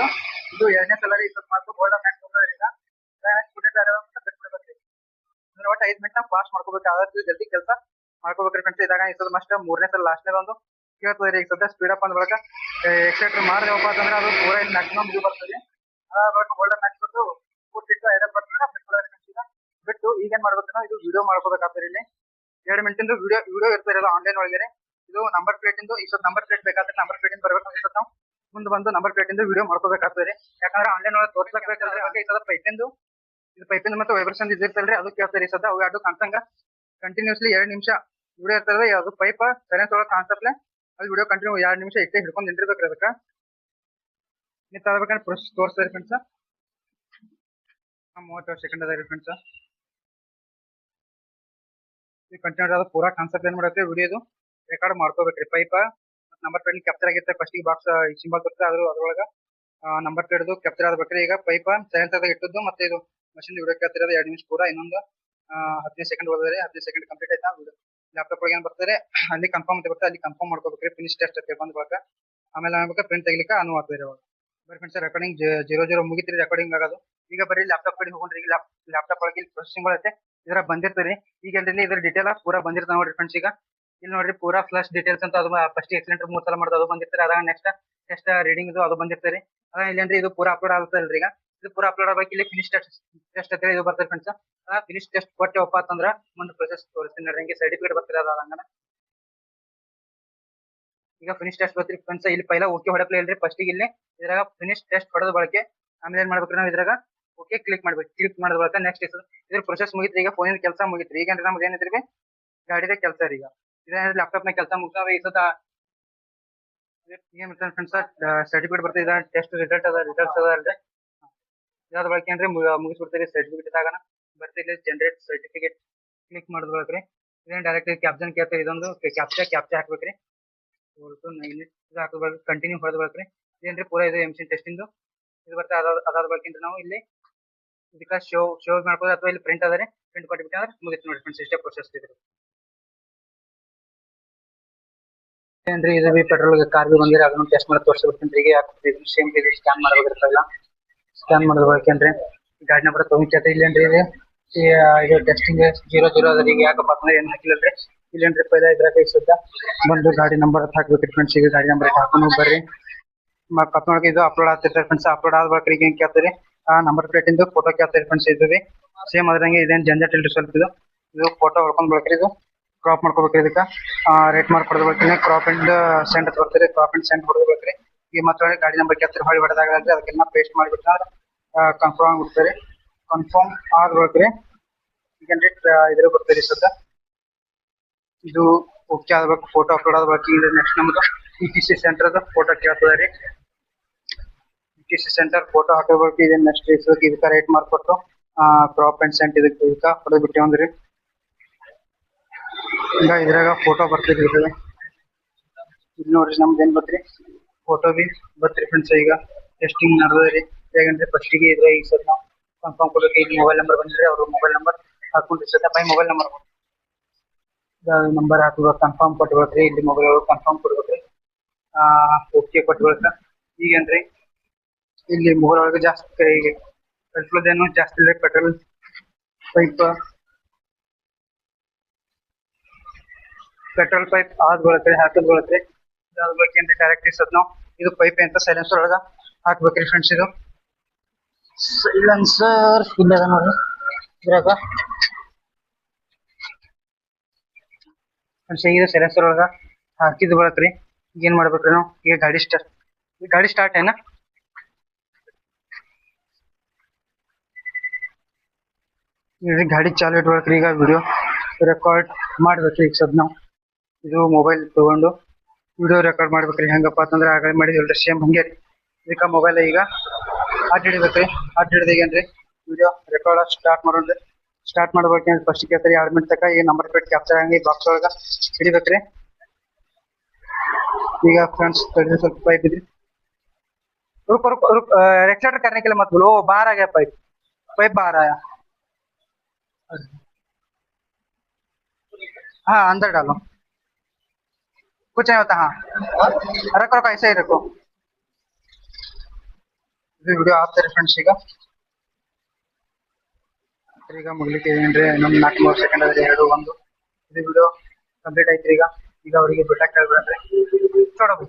ಇದು ಎರಡನೇ ಸಲ ಮಾಡ್ಕೊಂಡು ಹೋಲ್ಡ್ ಮ್ಯಾಕ್ಸ್ ಹೋಗೋದ್ರಿ ಈಗ ಪುಟ್ಟಿಟ್ಟು ಐಡಲ್ ಬಿಟ್ಬಿಡ್ಬೇಕ್ರಿ ಒಟ್ಟು 5 ಮಿನಿಟ್ ಫಾಸ್ಟ್ ಮಾಡ್ಕೋಬೇಕು ಆದಷ್ಟು ಜಲ್ದಿ ಕೆಲಸ ಮಾಡ್ಕೋಬೇಕ್ರಿ ಫ್ರೆಂಡ್ಸ್ ಇದಾಗ ಈ ಸಲ ಮಸ್ಟ್ 3ನೇ ಸಲ ಲಾಸ್ಟ್ನೇದೊಂದು ಕೇಳ್ತದೆ ಈಗ ಸದ್ಯ ಸ್ಪೀಡ್ ಅಪ್ ಅಂದ್ ಬಳಕ ಎಕ್ಸಲೇಟರ್ ಮಾಡಿದೆವಪ್ಪ ಅಂತಂದ್ರೆ ಅದು ಪೂರ ಇಲ್ಲಿ ಮ್ಯಾಕ್ಸಿಮಮ್ ಇದು ಬರ್ತದೆ ಅದಾಗ ಹೋಲ್ಡ್ ಮ್ಯಾಕ್ಸ್ ಬಿಟ್ಟು ಪುಟ್ಟಿಟ್ಟು ಐಡಲ್ ಬರ್ತದೆ ಬಿಟ್ಟು ಈಗ ಏನ್ ಮಾಡ್ಬೇಕು ನಾವು ಇದು ವಿಡಿಯೋ ಮಾಡ್ಕೋಬೇಕಾಗ್ತದೆ ಇಲ್ಲಿ 2 ಮಿನಿಟಿಂದು ವಿಡಿಯೋ ಇರ್ತಾರೆ ಅದು ಆನ್ಲೈನ್ ಒಳಗೆ ಇದು ನಂಬರ್ ಪ್ಲೇಟ್ ಇಂದು ಈ ಸದ್ ನಂಬರ್ ಪ್ಲೇಟ್ ಬೇಕಾದ್ರೆ ನಂಬರ್ ಪ್ಲೇಟ್ ಇಂದ ಬರ್ಬೇಕು ಈ ಸದ್ ನಾವು ಮುಂದೆ ಬಂದು ನಂಬರ್ ಪ್ಲೇಟ್ ಇಂದ ವಿಡಿಯೋ ಮಾಡ್ಕೋಬೇಕಾಗ್ತದೆ ಯಾಕಂದ್ರೆ ಆನ್ಲೈನ್ ಒಳಗೆ ತೋರಿಸ್ಬೇಕಾಗ್ತದೆ ಈ ಸದ ಪೈಪಿಂದ ಮತ್ತೆ ವೈಬ್ರೇಷನ್ ಇದಿರ್ತಲ್ರಿ ಅದು ಕೇಳ್ತಾರೆ ಈ ಸದ ಅವು ಎರಡು ಕಾಣ್ಸಂಗ ಕಂಟಿನ್ಯೂಸ್ಲಿ 2 ನಿಮಿಷ ವಿಡಿಯೋ ಇರ್ತದೆ ಅದು ಪೈಪ್ ಸೈಲೆನ್ಸ್ ಒಳಗೆ ಕಾಣಿಸಪ್ಲೆ ಅದು ವಿಡಿಯೋ ಕಂಟಿನ್ಯೂ 2 ನಿಮಿಷ ಇಟ್ಟೆ ಹಿಡ್ಕೊಂಡು ನಿಂತಿರ್ಬೇಕ್ರಿ ಅದಕ್ಕೆ ನೀವು ತಗೋಬೇಕಂದ್ರೆ ಪ್ರೊಸೆಸ್ ತೋರಿಸ್ತಾರೆ ಫ್ರೆಂಡ್ಸ್ 30 ಸೆಕೆಂಡ್ ಅದ ರೀ ಫ್ರೆಂಡ್ಸ್ ಈ ಕಂಟಿನ್ಯೂ ಅದು ಪೂರಾ ಕಾನ್ಸೆಪ್ಟ್ ಏನ್ ಮಾಡತ್ತೆ ವಿಡಿಯೋದು ರೆಕಾರ್ಡ್ ಮಾಡ್ಕೋಬೇಕ್ರಿ ಪೈಪ್ ನಂಬರ್ ಪ್ಲೇಟ್ ಕ್ಯಾಪ್ಚರ್ ಆಗಿರುತ್ತೆ ಫಸ್ಟ್ ಬಾಕ್ಸ್ ಸಿಂಬಲ್ ಬರುತ್ತೆ ಅದ್ರೊಳಗ ನಂಬರ್ ಪ್ಲೇಟ್ದು ಕ್ಯಾಪ್ಚರ್ ಆಗಬೇಕ್ರಿ ಈಗ ಪೈಪ್ ಸೈಲೆನ್ಸ್ ಆದಾಗ ಇಟ್ಟದ್ದು ಮತ್ತೆ ಇದು ಮಷಿನ್ ವಿಡಿಯೋ ಕೇಳ್ತಿರೋದು 2 ನಿಮಿಷ ಪೂರಾ ಇನ್ನೊಂದು 15 ಸೆಕೆಂಡ್ ಹೋದ್ರೆ 15 ಸೆಕೆಂಡ್ ಕಂಪ್ಲೀಟ್ ಆಯ್ತಾ ಲ್ಯಾಪ್ಟಾಪ್ ಒಳಗೆ ಏನ್ ಬರ್ತಾರೆ ಅಲ್ಲಿ ಕನ್ಫರ್ಮ್ ಅಂತ ಬರುತ್ತೆ ಅಲ್ಲಿ ಕನ್ಫರ್ಮ್ ಮಾಡ್ಕೋಬೇಕ್ರಿ ಫಿನಿಶ್ ಟೆಸ್ಟ್ ಅಂತ ಬಂದ್ ಬಳಿಕ ಆಮೇಲೆ ಏನಾಗಬೇಕು ಪ್ರಿಂಟ್ ತೆಗಿಲಿಕ್ಕೆ ಅನುವು ಆಗ್ತದೆ ಅವಾಗ ಬರೀ ಫ್ರೆಂಡ್ಸ್ ರೆಕಾರ್ಡಿಂಗ್ 00 ಮುಗಿತ್ರಿ ರೆಕಾರ್ಡಿಂಗ್ ಆಗೋದು. ಈಗ ಬರೀ ಲ್ಯಾಪ್ಟಾಪ್ ಕಡೆ ಹೋಗೋಣ್ರಿ. ಈಗ ಲ್ಯಾಪ್ಟಾಪ್ ಒಳಗೆ ಇಲ್ಲಿ ಪ್ರೊಸೆಸಿಂಗ್ ಐತೆ ಇದ್ರ ಬಂದಿರ್ತೀರಿ. ಈಗ ಏನ್ರಿ ಇದ್ರ ಡೀಟೇಲ್ ಪೂರಾ ಬಂದಿರ್ತಾವ ನೋಡ್ರಿ ಫ್ರೆಂಡ್ಸ್. ಈಗ ಇಲ್ಲಿ ನೋಡ್ರಿ ಪೂರಾ ಫ್ಲಶ್ ಡೀಟೇಲ್ಸ್ ಅಂತ ಅದು ಫಸ್ಟ್ ಎಕ್ಸಿಲೆಂಟರ್ 3 ಸಲ ಮಾಡೋದು ಅದು ಬಂದಿರ್ತಾರೆ. ಅದಾಗ ನೆಕ್ಸ್ಟ್ ಟೆಸ್ಟ್ ರೀಡಿಂಗ್ ಇದು ಅದು ಬಂದಿರ್ತೀರಿ. ಅದ ಇಲ್ಲೇನ್ರಿ ಇದು ಪೂರಾ ಅಪ್ಲೋಡ್ ಆಗುತ್ತಲ್ರಿ. ಈಗ ಇದು ಪೂರಾ ಅಪ್ಲೋಡ್ ಆಗಬೇಕು. ಇಲ್ಲಿ ಫಿನಿಶ್ ಟೆಸ್ಟ್ ಅಂತ ಇದು ಬರ್ತದೆ ಫ್ರೆಂಡ್ಸ್. ಫಿನಿಶ್ ಟೆಸ್ಟ್ ಕೊಟ್ಟೆವಪ್ಪ ಅಂತಂದ್ರ ಮುಂದೆ ಪ್ರೊಸೆಸ್ ತೋರಿಸ್ತೀನಿ ನೋಡ್ರಿ. ಹಿಂಗೆ ಸರ್ಟಿಫಿಕೇಟ್ ಬರ್ತಿರ ಅದಂಗನ. ಈಗ ಫಿನಿಶ್ ಟೆಸ್ಟ್ ಬರ್ತೀರಿ ಫ್ರೆಂಡ್ಸ್. ಇಲ್ಲಿ ಪೈಲ ಓಕೆ ಹೊಡಪ್ಲೆ ಇಲ್ರಿ. ಫಸ್ಟ್ ಇಲ್ಲಿ ಇದ್ರಾಗ ಫಿನಿಶ್ ಟೆಸ್ಟ್ ಹೊಡೆದ ಬಳಕೆ ಆಮೇಲೆ ಏನ್ ಮಾಡ್ಬೇಕ್ರಿ ನಾವು ಇದ್ರಾಗ ಓಕೆ ಕ್ಲಿಕ್ ಮಾಡ್ಬೇಕು. ಕ್ಲಿಕ್ ಮಾಡಿದ ಬಳಕ ನೆಕ್ಸ್ಟ್ ಇದ್ರ ಪ್ರೊಸೆಸ್ ಮುಗಿತ್ರಿ. ಈಗ ಫೋನಿನ ಕೆಲಸ ಮುಗಿತ್ರಿ. ಈಗ ನಮ್ದು ಏನಿದ್ರಿ ಗಾಡಿದ ಕೆಲಸ ರೀ. ಈಗ ಇದೇನಿದ್ರೆ ಲ್ಯಾಪ್ಟಾಪ್ ನ ಕೆಲಸ ಮುಗಿತಾವ. ಈ ಸತ ಏನ್ ಫ್ರೆಂಡ್ಸ್ ಸರ್ಟಿಫಿಕೇಟ್ ಬರ್ತದೆ. ಟೆಸ್ಟ್ ರಿಸಲ್ಟ್ಸ್ ಅದ ಅಲ್ರಿ. ಇದಾದ ಬಳಕ ಏನ್ರಿ ಮುಗಿಸ್ಬಿಡ್ತೀರಿ. ಸರ್ಟಿಫಿಕೇಟ್ ಆಗೋಣ ಬರ್ತಿಲ್ಲ ಜನರೇಟ್ ಸರ್ಟಿಫಿಕೇಟ್ ಕ್ಲಿಕ್ ಮಾಡಿದ ಬಳಕ್ರಿ ಇದೇನ್ ಡೈರೆಕ್ಟ್ ಕ್ಯಾಪ್ಷನ್ ಕೇಳ್ತೀರಿ. ಇದೊಂದು ಕ್ಯಾಪ್ಚಾ ಹಾಕ್ಬೇಕ್ರಿ. ಇದು ಹಾಕದ ಬಳಕ ಕಂಟಿನ್ಯೂ ಹೊಡೆದ ಬಳಕ್ರಿ ಇದೇನ್ರಿ ಪೂರಾ ಇದು ಎಮ್ಸಿನ್ ಟೆಸ್ಟಿಂದು ಇದು ಬರ್ತದೆ. ಅದಾದ ಬಳಕ ನಾವು ಇಲ್ಲಿ ಇದಕ್ಕ ಶೋ ಮಾಡ್ಬೋದು ಅಥವಾ ಇಲ್ಲಿ ಪ್ರಿಂಟ್ ಅದ ಪ್ರಿಂಟ್ ಕೊಟ್ಬಿಟ್ಟು ಅಂದ್ರೆ ಮುಗಿತು ನೋಡಿ ಫ್ರೆಂಡ್ಸ್. ಇಷ್ಟೇ ಪ್ರೊಸೆಸ್ ಇದ್ರಿ. ಏನ್ರಿ ಇದು ಬಿ ಪೆಟ್ರೋಲ್ ಕಾರ್ ಬಿ ಬಂದಿರ ಅದನ್ನು ಟೆಸ್ಟ್ ಮಾಡಿ ತೋರಿಸ್ಬಿಡ್ತೀನಿ. ಈಗ ಇದನ್ನ ಸೇಮ್ ಇದು ಸ್ಕ್ಯಾನ್ ಮಾಡಬೇಕಿರ್ತಲ್ಲ. ಸ್ಕ್ಯಾನ್ ಮಾಡಿದ ಬಳಕ ಏನ್ರಿ ಗಾಡಿ ನಂಬರ್ ತೊಗೊಂಡ್ರಿ. ಇಲ್ಲೇನ್ರಿ ಇದು ಟೆಸ್ಟಿಂಗ್ 00 ಅದ. ಈಗ ಯಾಕಪ್ಪ ಅಂದ್ರೆ ಏನ್ ಹಾಕಿಲ್ಲಲ್ರಿ. ಇಲ್ಲೇನ್ರಿ ಪೈಲ ಇದ್ರಾಗ ಸುತ್ತ ಬಂದು ಗಾಡಿ ನಂಬರ್ ಹಾಕ್ಬೇಕ್ರಿ ಫ್ರೆಂಡ್ಸ್. ಈಗ ಗಾಡಿ ನಂಬರ್ ಹಾಕೊಂಡು ಬರ್ರಿ ಕತ್ನೊಳಗೆ ಇದು ಅಪ್ಲೋಡ್ ಆಗ್ತಿರ್ತಾರೆ ಫ್ರೆಂಡ್ಸ್. ಅಪ್ಲೋಡ್ ಆದ ಬಳಕ ಈಗ ಏನ್ ಕೇಳ್ತೀರಿ ಆ ನಂಬರ್ ಪ್ಲೇಟ್ ಇಂದು ಫೋಟೋ ಕೇಳ್ತೀರಿ ಫ್ರೆಂಡ್ಸ್. ಇದು ಸೇಮ್ ಅದ್ರಂಗೆ ಇದೇನ್ ಜಂಜಟ್ ಇಲ್ರಿ ಸ್ವಲ್ಪ. ಇದು ಫೋಟೋ ಹೊಡ್ಕೊಂಡ್ ಬಳಕ್ರಿ. ಇದು ಕ್ರಾಪ್ ಮಾಡ್ಕೋಬೇಕ್ರಿ. ಇದಕ್ಕ ರೇಟ್ ಮಾರ್ಕ್ ಹೊಡೆದ ಬಳಕ ಕ್ರಾಪ್ ಅಂಡ್ ಸೆಂಡ್ ಅಂತ ಬರ್ತೀರಿ. ಕ್ರಾಪ್ ಅಂಡ್ ಸೆಂಡ್ ಹೊಡೆದ ಬಳಕ್ರಿ ಈ ಮತ್ತೆ ಗಾಡಿ ನಂಬರ್ ಕೇಳ್ತೀರಿ. ಹೊಳಿ ಹೊಡೆದಾಗ ಅದಕ್ಕೆಲ್ಲ ಪೇಸ್ಟ್ ಮಾಡಿಬಿಟ್ರೆ ಕನ್ಫರ್ಮ್ ಆಗ್ಬಿಡ್ತೀರಿ. ಕನ್ಫರ್ಮ್ ಆದ ಬಳಕ್ರಿ ಈಗ ಇದ್ರ ಬರ್ತೀರಿ ಸದ್ದ ಇದು ಓಕೆ ಆಗ್ಬೇಕು. ಫೋಟೋ ಅಪ್ಲೋಡ್ ಆದ ಬಳಕ ಇದು ನೆಕ್ಸ್ಟ್ ನಮ್ದು ETC ಸೆಂಟರ್ ಫೋಟೋ ಕೇಳ್ತದ ರೀ. ETC ಸೆಂಟರ್ ಫೋಟೋ ಹಾಕಬೇಕು. ಇದೆ ನೆಕ್ಸ್ಟ್ ಇದಕ್ಕೆ ರೇಟ್ ಮಾರ್ಕ್ ಕೊಟ್ಟು ಕ್ರಾಪ್ ಅಂಡ್ ಸೆಂಟ್ ಇದಕ್ಕೆ ಹೊಡೆದು ಬಿಟ್ಟೆ ಅಂದ್ರಿ. ಈಗ ಇದ್ರಾಗ ಫೋಟೋ ಬರ್ತಿದ್ರಿ. ಇದು ನೋಡ್ರಿ ನಮ್ದು ಏನ್ ಬರ್ತೀರಿ ಫೋಟೋ ಬಿ ಬರ್ತೀರಿ ಫ್ರೆಂಡ್ಸ್. ಈಗ ಟೆಸ್ಟಿಂಗ್ ನಡೆದ್ರಿ. ಹೇಗಂದ್ರೆ ಫಸ್ಟಿಗೆ ಇದ್ರೆ ಈಗ ಸರ್ ನಾವು ಕನ್ಫರ್ಮ್ ಕೊಡಬೇಕು. ಈಗ ಮೊಬೈಲ್ ನಂಬರ್ ಬಂದಿದ್ರೆ ಅವ್ರ ಮೊಬೈಲ್ ನಂಬರ್ ಹಾಕೊಂಡ್ರಿ ಸದ್ಯ ಬೈ ಮೊಬೈಲ್ ನಂಬರ್ ಹಾಕ್ಬೇಕು. ಕನ್ಫರ್ಮ್ ಕೊಟ್ಬಿಡ್ರಿ. ಇಲ್ಲಿ ಮೊಬೈಲ್ ಕನ್ಫರ್ಮ್ ಕೊಡ್ಬೇಕ್ರಿ. ಓಕೆ ಕೊಟ್ಬಿಡ್ತ. ಈಗೇನ್ರಿ ಇಲ್ಲಿ ಮೊಬೈಲ್ ಒಳಗೆ ಜಾಸ್ತಿ ಈಗ ಕಳ್ಸೋದೇನು ಜಾಸ್ತಿ ಇಲ್ಲ. ಪೆಟ್ರೋಲ್ ಪೈಪ್ ಆದ ಬಳಕ್ರಿ ಹಾಕದ್ ಬಳಕ್ರಿ ಇದಾದ ಬಳಕ ಏನ್ರಿ ಡೈರೆಕ್ಟ್ ಇಸದ್ ನಾವು ಇದು ಪೈಪ್ ಅಂತ ಸೈಲೆನ್ಸರ್ ಒಳಗ ಹಾಕ್ಬೇಕ್ರಿ ಫ್ರೆಂಡ್ಸ್. ಇದು ಸೈಲೆನ್ಸರ್ ಇಲ್ಲ ಅದ ನೋಡ್ರಿ ಇದ್ರಾಗ ಫ್ರೆಂಡ್ಸ್. ಈಗ ಸೈಲೆನ್ಸರ್ ಒಳಗ ಹಾಕಿದ್ ಬಳಕ್ರಿ ಈಗ ಏನ್ ಮಾಡ್ಬೇಕ್ರಿ ನಾವು ಈಗ ಗಾಡಿ ಸ್ಟಾರ್ಟ್ ಏನ ಗಾಡಿ ಚಾಲು ಇಟ್ಕೊಳ್ರಿ. ಈಗ ವಿಡಿಯೋ ರೆಕಾರ್ಡ್ ಮಾಡ್ಬೇಕ್ರಿ. ಈಗ ಸದ್ ನಾವು ಇದು ಮೊಬೈಲ್ ತಗೊಂಡು ವಿಡಿಯೋ ರೆಕಾರ್ಡ್ ಮಾಡ್ಬೇಕ್ರಿ. ಹೆಂಗಪ್ಪ ಅಂತಂದ್ರೆ ಆಗ ಮಾಡಿದ್ವಲ್ರಿ ಸೇಮ್ ಹಂಗೆ ರೀ. ಇದಕ್ಕ ಮೊಬೈಲ್ ಈಗ ಅಡ್ಡ ಹಿಡಿಬೇಕ್ರಿ. ಅಡ್ಡ ಹಿಡ್ದೇಗೇನ್ರಿ ವಿಡಿಯೋ ರೆಕಾರ್ಡ್ ಸ್ಟಾರ್ಟ್ ಮಾಡೋಣ್ರಿ. ಸ್ಟಾರ್ಟ್ ಮಾಡ್ಬೇಕಂದ್ರೆ ಫಸ್ಟ್ ಕೇಳ್ತಾರೆ 2 ಮಿನಿಟ್ ತನಕ ಈ ನಂಬರ್ ಪ್ಲೇಟ್ ಕ್ಯಾಪ್ಚರ್ ಆಗಿ ಬಾಕ್ಸ್ ಒಳಗ ಹಿಡಿಬೇಕ್ರಿ. ಈಗ ಫ್ರೆಂಡ್ಸ್ ಸ್ವಲ್ಪ ಪೈಪ್ ಇದ್ರಿ रुक रुक रुक एक्सीलेटर करने के लिए मत बोलो. वो बाहर आ गया पाइप बाहर आया. हाँ अंदर डालो कुछ नहीं होता. हाँ रखो रखो ऐसे ही रखो. ವಿಡಿಯೋ ಆಗ್ತಾರೆ ಫ್ರೆಂಡ್ಸ್. ಈಗ ಮುಗ್ಲಿಕ್ಕೆ ಏನ್ರಿ ಇನ್ನೊಂದು 4-3 ಸೆಕೆಂಡ್ ಅದ್ರಿ 2 1 ಇದು ವಿಡಿಯೋ ಕಂಪ್ಲೀಟ್ ಐತ್ರಿ. ಈಗ ಅವರಿಗೆ ಬಿಟ್ಟಾಕ ಹೇಳ್ಬಿಡ್ರಿ ನೋಡೋದು.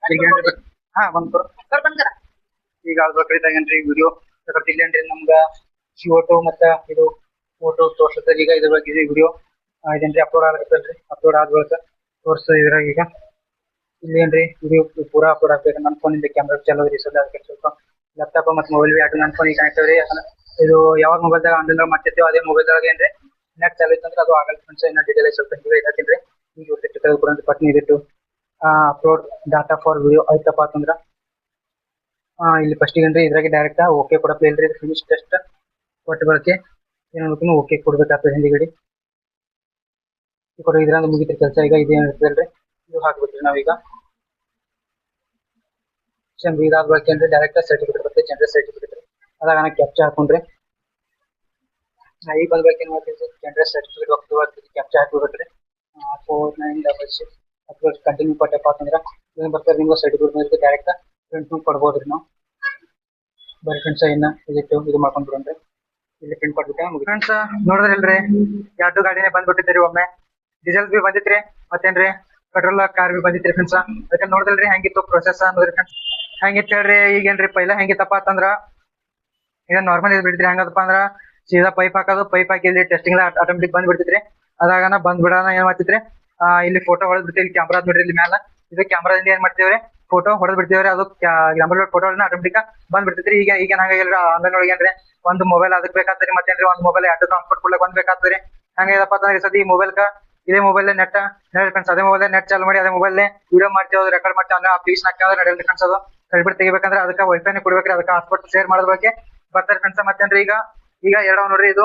ಈಗ ಏನ್ರಿ ಹಾ ಬಂದ್ ಸರ್ ಬಂದ್ರ ಈಗ ಆಗ್ಬೇಕ್ರಿ. ಏನ್ರಿ ವಿಡಿಯೋ ಇಲ್ಲೇನ್ರಿ ನಮ್ಗ CO2 ಮತ್ತ ಇದು ಫೋಟೋ ತೋರ್ಸತ್ತೆ. ಈಗ ಇದ್ರ ಬಗ್ಗೆ ವಿಡಿಯೋ ಇದೇನ್ರಿ ಅಪ್ಲೋಡ್ ಆಗತ್ತಲ್ರಿ. ಅಪ್ಲೋಡ್ ಆದ ಬಳಿಕ ತೋರ್ಸದ ಇದ್ರಾಗ ಈಗ ಇಲ್ಲೇನ್ರಿ ವಿಡಿಯೋ ಪೂರಾ ಅಪ್ಲೋಡ್ ಆಗ್ಬೇಕು. ನನ್ನ ಫೋನಿಂದ ಕ್ಯಾಮ್ರಾ ಚಲೋ ಇರಿ ಸದ ಅದಕ್ಕೆ ಸ್ವಲ್ಪ ಲ್ಯಾಪ್ಟಾಪ್ ಮತ್ತು ಮೊಬೈಲ್ ಎರಡು ನನ್ನ ಫೋನಿಗೆ ಕನೆಕ್ಟ್ ಅವ್ರಿ. ಇದು ಯಾವಾಗ ಮೊಬೈಲ್ದಾಗ ಆನ್ಲೈನ್ ಮಾಡ್ತಿರ್ತೀವಿ ಅದೇ ಮೊಬೈಲ್ದಾಗ ಏನ್ರಿ ನೆಟ್ ಚಾಲು ಇತ್ತಂದ್ರೆ ಅದು ಆಗಲ್ಲ ಫ್ರೆಂಡ್ಸ್. ಇನ್ನ ಡೀಟೇಲ್ ಸ್ವಲ್ಪ ಈಗ ಹೇಳ್ತೀನಿ. ಈಗ ತೆಗೆದುಕೊಂಡು ಪಟ್ನಿ ಇದಿಟ್ಟು ಅಪ್ಲೋಡ್ ಡಾಟಾ ಫಾರ್ ವಿಡಿಯೋ ಆಯ್ತಪ್ಪ ಅಂತಂದ್ರ ಇಲ್ಲಿ ಫಸ್ಟಿಗೆ ಏನ್ರಿ ಇದ್ರಾಗೆ ಡೈರೆಕ್ಟ್ ಓಕೆ ಕೊಡಪ್ಲೆ ಇಲ್ರಿ. ಫಿನಿಶ್ ಟೆಸ್ಟ್ ಕೊಟ್ಟ ಬಳಕೆ ಏನ್ ಓಕೆ ಕೊಡ್ಬೇಕಾಗ್ತದೆ ಹಿಂದಿಗಡಿ ಇದ್ರಂದ ಮುಗಿತ ಕೆಲಸ. ಈಗ ಇದೇನಿರ್ತದಲ್ರಿ ಇದು ಹಾಕ್ಬೇಕ್ರಿ ನಾವೀಗ ಇದಾದ ಬಳಕೆ ಅಂದ್ರೆ ಡೈರೆಕ್ಟ್ ಸರ್ಟಿಫಿಕೇಟ್ ಬರುತ್ತೆ. ಜನರೇಟ್ ಸರ್ಟಿಫಿಕೇಟ್ ಅದಾಗ ನಾ ಕ್ಯಾಪ್ಚಾ ಹಾಕೊಂಡ್ರಿ. ಈಗ ಬಂದ್ಬೇಕು ಏನ್ ಮಾಡ್ತೀವಿ ಜನರೇಟ್ ಸರ್ಟಿಫಿಕೇಟ್ ಹೋಗ್ತೀವಿ ಕ್ಯಾಪ್ಚಾ ಹಾಕ್ಬೇಕ್ರಿ. 4966 ಕಂಟಿನ್ಯೂ ಕೊಟ್ಟಪ್ಪ ಅಂತಂದ್ರ ಏನ್ ಬರ್ತಾರೆ ನಿಮ್ಗೆ ಸರ್ಟಿಫಿಕೇಟ್ ಡೈರೆಕ್ಟ್ ಪ್ರಿಂಟ್ ಕೊಡ್ಬೋದ್ರಿ ನಾವು. ಬರೀ ಫ್ರೆಂಡ್ಸ್ ಇನ್ನ ಇದು ಮಾಡ್ಕೊಂಡ್ಬಿಡ್ರಿ ಇಲ್ಲಿ ಪ್ರಿಂಟ್ ಕೊಟ್ಬಿಟ್ಟೆ. ಫ್ರೆಂಡ್ಸ್ ನೋಡಿದ್ರಲ್ರಿ ಎರಡು ಗಾಡಿನೇ ಬಂದ್ಬಿಟ್ಟಿದ್ರಿ. ಒಮ್ಮೆ ಡೀಸೆಲ್ ಬಿ ಬಂದಿತ್ರಿ, ಮತ್ತೇನ್ರಿ ಪೆಟ್ರೋಲ್ ಕಾರ್ ಬಿ ಬಂದಿತ್ರಿ ಫ್ರೆಂಡ್ಸ್. ಅದಕ್ಕೆ ನೋಡಿದ್ರಿ ಹೆಂಗಿತ್ತು ಪ್ರೊಸೆಸ್ ಅನ್ನೋದ್ರಿ ಫ್ರೆಂಡ್ಸ್. ಹೆಂಗಿತ್ತು ಹೇಳ್ರಿ, ಈಗೇನ್ರಿ ಪೈಲ ಹೆಂಗಿತ್ತಪ್ಪ ಅಂತಂದ್ರ ಈಗ ನಾರ್ಮಲ್ ಇದು ಬಿಡ್ತಿರಿ. ಹೆಂಗದಪ್ಪ ಅಂದ್ರ ಸೀದಾ ಪೈಪ್ ಹಾಕೋದು, ಪೈಪ್ ಹಾಕಿ ಇಲ್ಲಿ ಟೆಸ್ಟಿಂಗ್ ಆಟೋಮೆಟಿಕ್ ಬಂದ್ ಬಿಡ್ತಿದ್ರಿ. ಅದಾಗನ ಬಂದ್ ಬಿಡೋಣ ಏನ್ ಮಾಡ್ತಿದ್ರಿ, ಇಲ್ಲಿ ಫೋಟೋ ಹೊಡೆದ್ ಬಿಡ್ತೀವಿ. ಇಲ್ಲಿ ಕ್ಯಾಮ್ರಾ ನೋಡ್ರಿ ಇಲ್ಲಿ ಮ್ಯಾಲ, ಇದು ಕ್ಯಾಮ್ರಾದಿಂದ ಏನ್ ಮಾಡ್ತೀವ್ರಿ ಫೋಟೋ ಹೊಡೆದ್ ಬಿಡ್ತೀವ್ರಿ. ಅದು ನಂಬರ್ ಫೋಟೋ ಆಟೋಮೆಟಿಕ್ ಬಂದ್ ಬಿಡ್ತಿದ್ರಿ. ಈಗ ಹಂಗಾಗಿಲ್ರಿ ಆನ್ಲೈನ್ ಒಳಗೆ ಏನ್ರಿ ಒಂದು ಮೊಬೈಲ್ ಅದಕ್ಕೆ ಬೇಕಾಗ್ತದ್ರಿ, ಮತ್ತೇನ್ರಿ ಒಂದ್ ಮೊಬೈಲ್ ಎರಡು ಟ್ರಾನ್ಸ್ಪೋರ್ಟ್ ಕೊಡ್ಲಿಕ್ಕೆ ಒಂದ್ ಬೇಕಾಗ್ತದ್ರಿ. ಹಂಗೇನಪ್ಪ ಅಂತಂದ್ರೆ ಸದಿ ಈ ಮೊಬೈಲ್ ಇದೇ ಮೊಬೈಲ್ ನೆಟ್ ಫ್ರೆಂಡ್ಸ್, ಅದೇ ಮೊಬೈಲ್ ನೆಟ್ ಚಾಲು ಮಾಡಿ ಅದೇ ಮೊಬೈಲ್ ವಿಡಿಯೋ ಮಾಡ್ತೇವೆ, ರೆಕಾರ್ಡ್ ಮಾಡ್ತೇವೆ ಅಂದ್ರೆ ಆ ಪೀಸ್ ಹಾಕಿದ್ರೆ ನಡೆಯಲ್ರಿ ಫ್ರೆಂಡ್ಸ್. ಅದು ಕಳ್ಬಿಟ್ಟು ತೆಗಿಬೇಕಂದ್ರೆ ಅದಕ್ಕೆ ವೈಫೈನೇ ಕೊಡ್ಬೇಕ್ರಿ, ಅದಕ್ಕೆ ಹಾಟ್ಸ್ಪಾಟ್ ಶೇರ್ ಮಾಡೋದ್ ಬಗ್ಗೆ ಬರ್ತಾರೆ ಫ್ರೆಂಡ್ಸ್. ಮತ್ತೇನ್ರಿ ಈಗ ಎರಡವ್ ನೋಡ್ರಿ, ಇದು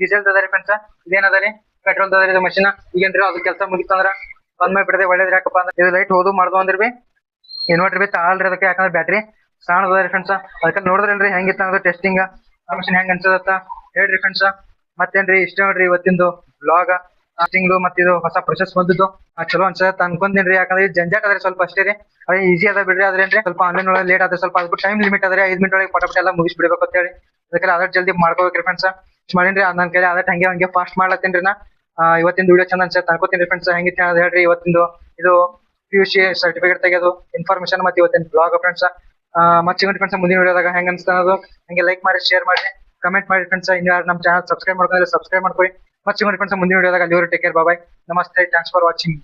ಡೀಸೆಲ್ ಅದಾರಿ ಫ್ರೆಂಡ್ಸ್, ಇದೇನದರಿ ಪೆಟ್ರೋಲ್ ಅದಾರಿ ಇದು ಮಷಿನ್. ಈಗೇನ್ರಿ ಅದು ಕೆಲಸ ಮುಗಿತಂದ್ರ ಬಂದ್ ಮಾಡಿ ಬಿಡದೆ ಒಳ್ಳೇದ್ರಿ. ಯಾಕಪ್ಪ ಅಂದ್ರೆ ಇದು ಲೈಟ್ ಹೋದು ಮಾಡ್ದು ಅಂದ್ರೆ ಬಿ ಇನ್ವರ್ಟರ್ ಬಿ ತಾಳ್ರಿ ಅದಕ್ಕೆ, ಯಾಕಂದ್ರೆ ಬ್ಯಾಟ್ರಿ ಸಣ್ಣದರಿ ಫ್ರೆಂಡ್ಸ್. ಅದಕ್ಕೆ ನೋಡಿದ್ರಲ್ರಿ ಹೆಂಗಿತ್ತ ಅಂದ್ರೆ ಟೆಸ್ಟಿಂಗ್ ಆ ಮಷಿನ್ ಹೆಂಗ್ ಅನ್ಸದತ್ತ ಹೇಳ್ರಿ ಫ್ರೆಂಡ್ಸ್. ಮತ್ತೇನ್ರಿ ಇಷ್ಟ ನೋಡ್ರಿ ಇವತ್ತಿಂದು ಬ್ಲಾಗ್ ಟೆಸ್ಟಿಂಗ್ ಮತ್ತೆ ಇದು ಹೊಸ ಪ್ರೊಸೆಸ್ ಬಂದಿದ್ದು ಚಲೋ ಅನ್ಸತ್ ಅನ್ಕೊಂತೀನಿ. ಯಾಕಂದ್ರೆ ಜಂಜಾಟ್ ಅದ್ರಿ ಸ್ವಲ್ಪ ಅಷ್ಟೇ ರೀ, ಅದೇ ಈಸಿ ಅದ ಬಿಡ್ರಿ. ಆದ್ರೇನ್ರಿ ಸ್ವಲ್ಪ ಆನ್ಲೈನ್ ಒಳಗೆ ಲೇಟ್ ಆದ್ರೆ ಸ್ವಲ್ಪ ಅದಕ್ಕೆ ಟೈಮ್ ಲಿಮಿಟ್ ಅದ್ರಿ, 5 ಮಿನಿಟ್ ಒಳಗೆ ಪಟಾಪಟ ಎಲ್ಲ ಮುಗಿಸ್ ಬಿಡ್ಬೇಕು ಅಂತ ಹೇಳಿ ಅದಕ್ಕೆ ಆದಷ್ಟು ಜಲ್ದಿ ಮಾಡ್ಕೋಬೇಕ್ರಿ ಫ್ರೆಂಡ್ಸ್. ಮಾಡೀನ್ರಿ ನನ್ನ ಕೈಲಿ ಆದಷ್ಟು ಹಂಗೆ ಫಾಸ್ಟ್ ಮಾಡ್ಲತ್ತೀನ್ರಿ ನಾ. ಇವತ್ತಿನ ವಿಡಿಯೋ ಚಂದ ಅನ್ಸತ್ತೆ ಅನ್ಕೋತೀನಿ ಫ್ರೆಂಡ್ಸ್. ಹೆಂಗಿತ್ತು ಅಂತ ಹೇಳ್ರಿ ಇವತ್ತಿಂದು ಇದು PUC ಸರ್ಟಿಫಿಕೇಟ್ ತೆಗೆದು ಇನ್ಫಾರ್ಮೇಶನ್ ಮತ್ತೆ ಇವತ್ತಿನ ಬ್ಲಾಗ್ ಫ್ರೆಂಡ್ಸ್. ಮತ್ತೆ ಫ್ರೆಂಡ್ಸ್ ಮುಂದಿನ ವಿಡಿಯೋದಾಗ ಹೆಂಗ್ ಅನ್ಸ್ತಾ ಅನ್ನೋದು ಹಂಗೆ ಲೈಕ್ ಮಾಡಿ, ಶೇರ್ ಮಾಡಿ, ಕಮೆಂಟ್ ಮಾಡಿ ಫ್ರೆಂಡ್ಸ್. ಇನ್ನು ಯಾರು ನಮ್ಮ ಚಾನಲ್ ಸಬ್ಸ್ಕ್ರೈಬ್ ಮಾಡ್ಕೊಂಡ್ರೆ ಸಬ್ಸ್ಕ್ರೈಬ್ ಮಾಡ್ಕೊಳ್ಳಿ. ಮತ್ತೆ ಫ್ರೆಂಡ್ಸ್ ಮುಂದಿನ ವಿಡಿಯೋದಾಗ ಅಲ್ಲಿವರೆಗೆ ಟೇಕ್ ಕೇರ್, ಬಾಯ್, ನಮಸ್ತೆ, ಥ್ಯಾಂಕ್ಸ್ ಫಾರ್ ವಾಚಿಂಗ್.